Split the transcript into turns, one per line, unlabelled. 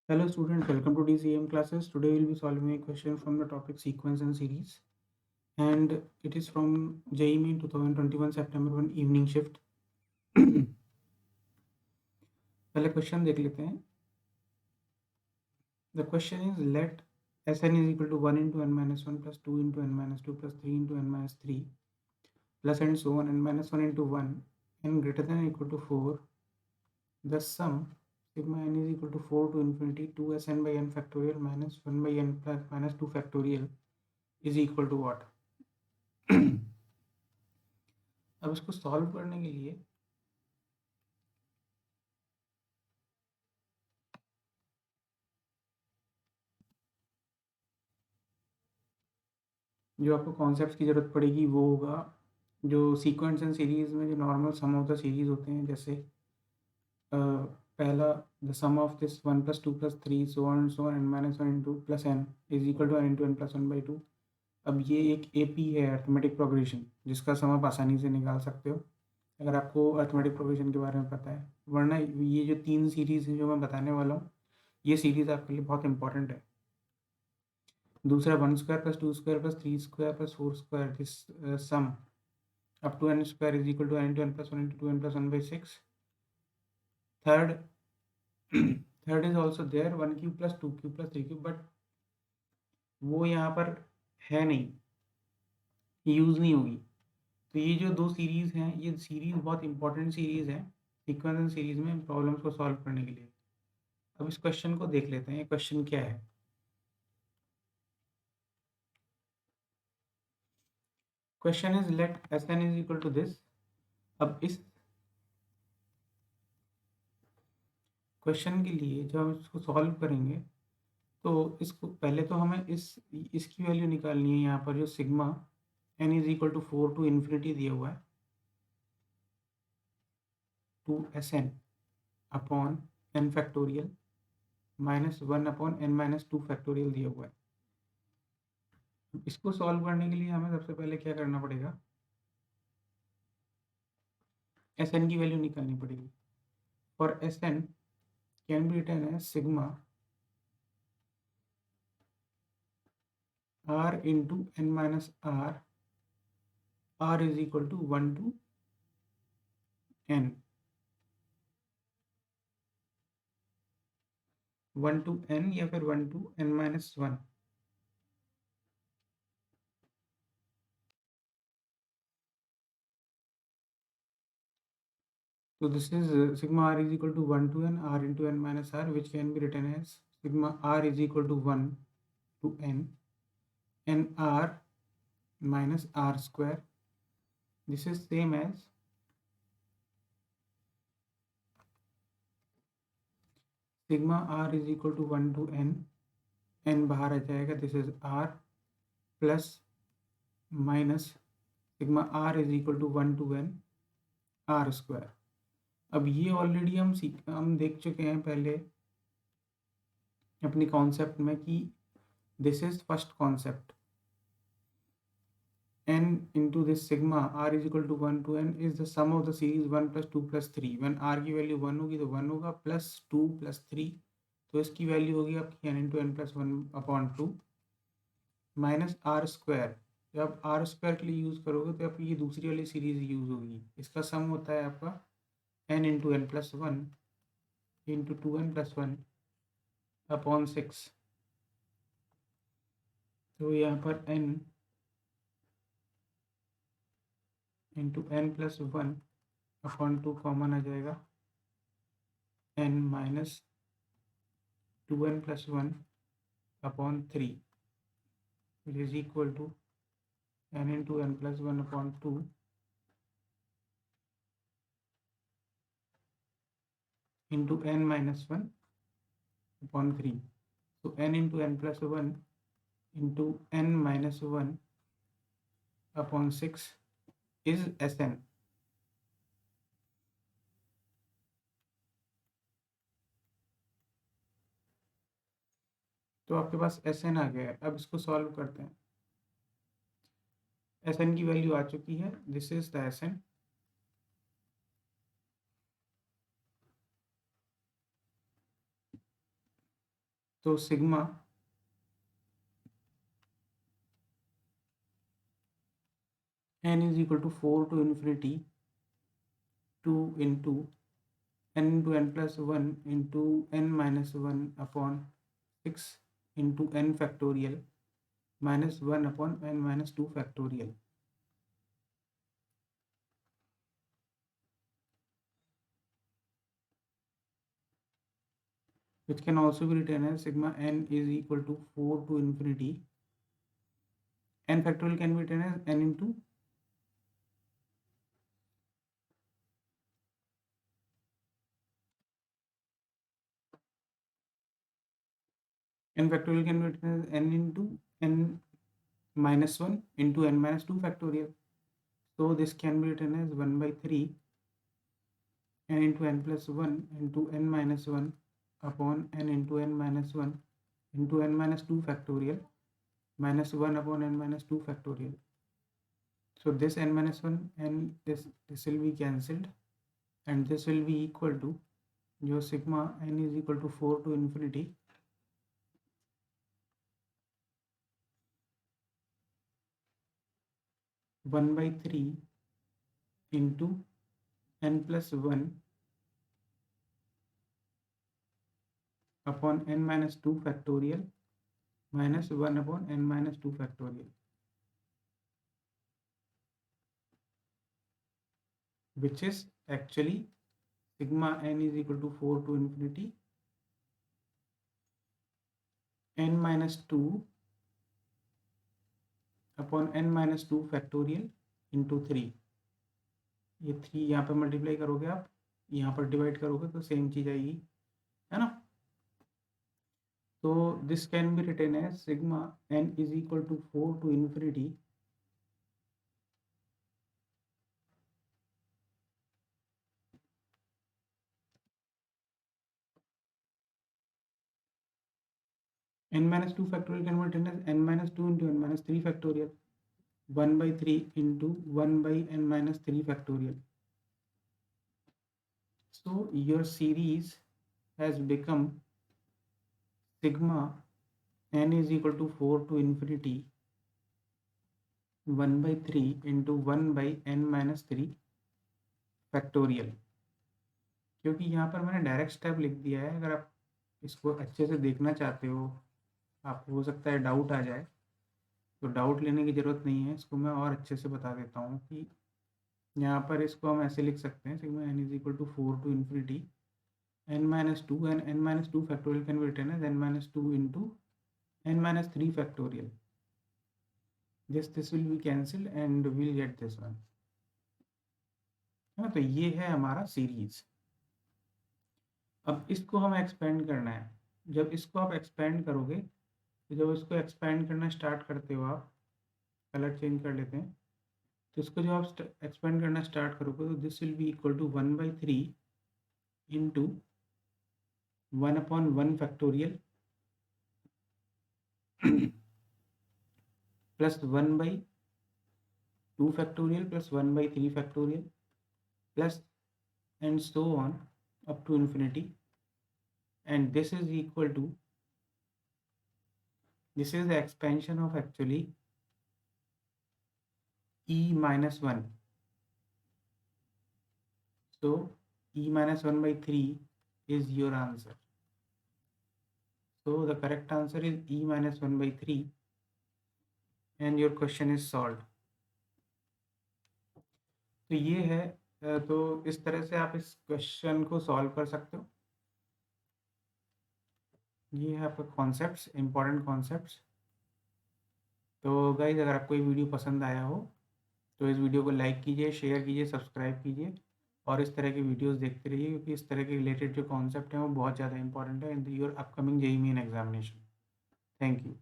Hello students, welcome to DCM classes. Today we will be solving a question from the topic sequence and series, and it is from JEE Main 2021 September 1 evening shift. पहले question देख लेते हैं. The question is let Sn is equal to 1 into n minus 1 plus 2 into n minus 2 plus 3 into n minus 3 plus and so on n minus 1 into 1 n greater than or equal to 4. The sum sigma n is equal to 4 to infinity 2Sn by n factorial minus 1 by n plus minus 2 factorial is equal to what? अब इसको solve करने के लिए जो आपको concepts की ज़रूरत पड़ेगी वो होगा जो सीक्वेंस एंड सीरीज़ में जो normal sum of the series होते हैं. जैसे पहला the sum of this 1 + 2 + 3 so on n - 1 * plus n is equal to n × n + 1/2. अब ये एक एपी है, अर्थमेटिक प्रोग्रेशन, जिसका सम आप आसानी से निकाल सकते हो अगर आपको अर्थमेटिक प्रोग्रेशन के बारे में पता है. वरना ये जो 3 सीरीज़ हैं जो मैं बताने वाला हूँ, ये सीरीज़ आपके लिए बहुत इंपॉर्टेंट है. दूसरा 1² + 2² + 3² + 4² this sum up to n² is equal to n × n + 1 * 2n + 1/6. third is also there 1³ + 2³ + 3³ but वो यहाँ पर है नहीं, यूज़ नहीं होगी. तो ये जो दो सीरीज़ हैं, ये सीरीज़ बहुत इंपॉर्टेंट सीरीज़ है सीक्वेंस एंड सीरीज़ में प्रॉब्लम्स को सॉल्व करने के लिए. अब इस क्वेश्चन को देख लेते हैं. ये क्वेश्चन क्या है? Question is let Sn is equal to this. अब इस क्वेश्चन के लिए जब हम इसको सॉल्व करेंगे तो इसको पहले तो हमें इसकी वैल्यू निकालनी है. यहाँ पर जो sigma n is equal to 4 to infinity दिया हुआ है 2Sn upon n factorial minus 1 upon n - 2 factorial दिया हुआ है. इसको सॉल्व करने के लिए हमें सबसे पहले क्या करना पड़ेगा? Sn की वैल्यू निकालनी पड़ेगी. For Sn can be written as sigma r into n minus r is equal to 1 to n, 1 to n या फिर 1 to n minus 1. So this is sigma r is equal to 1 to n r into n minus r, which can be written as sigma r is equal to 1 to n r minus r square. This is same as sigma r is equal to 1 to n बाहर आ जाएगा. This is r plus minus sigma r is equal to 1 to n r square. अब ये already हम देख चुके हैं पहले अपनी कॉन्सेप्ट में कि this is first concept. n into this sigma r is equal to 1 to n is the sum of the series 1 + 2 + 3. when r की वैल्यू 1 होगी तो 1 होगा, प्लस 2 + 3 तो इसकी वैल्यू होगी आपकी n into n + 1/2 minus r square. जब r square के लिए यूज़ करोगे तो आपकी ये दूसरी वाली सीरीज यूज़ होगी. इसका सम होता है आपका n into n + 1 into 2n + 1 upon 6. तो यहाँ पर n into n + 1 upon 2 common आ जाएगा. n minus 2n + 1 upon 3 which is equal to n into n + 1 upon 2 into n minus 1 upon 3. So n into n plus 1 into n minus 1 upon 6 is Sn. तो आपके पास Sn आ गया है. अब इसको solve करते हैं. Sn की वैल्यू आ चुकी है. This is the Sn. तो sigma n is equal to 4 to infinity 2 into n into n plus 1 into n minus 1 upon 6 into n factorial minus 1 upon n minus 2 factorial. Which can also be written as sigma n is equal to 4 to infinity. N factorial can be written as n into n factorial can be written as n into n minus 1 into n minus 2 factorial. So this can be written as 1 by 3 n into n plus 1 into n minus 1 upon n into n minus 1 into n minus 2 factorial minus 1 upon n minus 2 factorial. So this n minus 1 and this will be cancelled, and this will be equal to your sigma n is equal to 4 to infinity (1 by 3) into n plus 1 upon n minus 2 factorial minus 1 upon n minus 2 factorial, which is actually sigma n is equal to 4 to infinity n minus 2 upon n minus 2 factorial into 3. ये 3 यहाँ पर multiply करोगे, आप यहाँ पर divide करोगे तो same चीज़ आएगी, है ना. तो this can be written as sigma n is equal to 4 to infinity n minus 2 factorial can be written as n minus 2 into n minus 3 factorial 1 by 3 into 1 by n minus 3 factorial. So your series has become sigma n is equal to 4 to infinity 1 by 3 into 1 by n minus 3 factorial. क्योंकि यहाँ पर मैंने direct step लिख दिया है. अगर आप इसको अच्छे से देखना चाहते हो, आपको हो सकता है डाउट आ जाए, तो डाउट लेने की ज़रूरत नहीं है. इसको मैं और अच्छे से बता देता हूँ कि यहाँ पर इसको हम ऐसे लिख सकते हैं sigma n is equal to 4 to infinity n minus 2 and n minus 2 factorial can be written as n minus 2 into n minus 3 factorial. This will be cancelled and we'll get this one. हाँ, तो ये है हमारा series. अब इसको हमें expand करना है. जब इसको आप एक्सपेंड करोगे, तो जब इसको एक्सपेंड करना स्टार्ट करते हो, आप कलर चेंज कर लेते हैं, तो इसको जब आप एक्सपेंड करना स्टार्ट करोगे तो this will be equal to 1 by 3 into 1 upon 1 factorial plus 1 by 2 factorial plus 1 by 3 factorial plus and so on up to infinity, and this is equal to, this is the expansion of actually e minus 1. So e minus 1 by 3 is your answer. So the correct answer is e minus 1 by 3 and your question is solved. तो ये है, तो इस तरह से आप इस question को सॉल्व कर सकते हो. ये है आपका कॉन्सेप्ट्स, इम्पॉर्टेंट कॉन्सेप्ट्स. तो गाइज, अगर आपको ये वीडियो पसंद आया हो तो इस वीडियो को लाइक कीजिए, शेयर कीजिए, सब्सक्राइब कीजिए और इस तरह के वीडियोस देखते रहिए, क्योंकि इस तरह के रिलेटेड जो कॉन्सेप्ट हैं वो बहुत ज़्यादा इंपॉर्टेंट है in your upcoming JEE main examination. Thank you.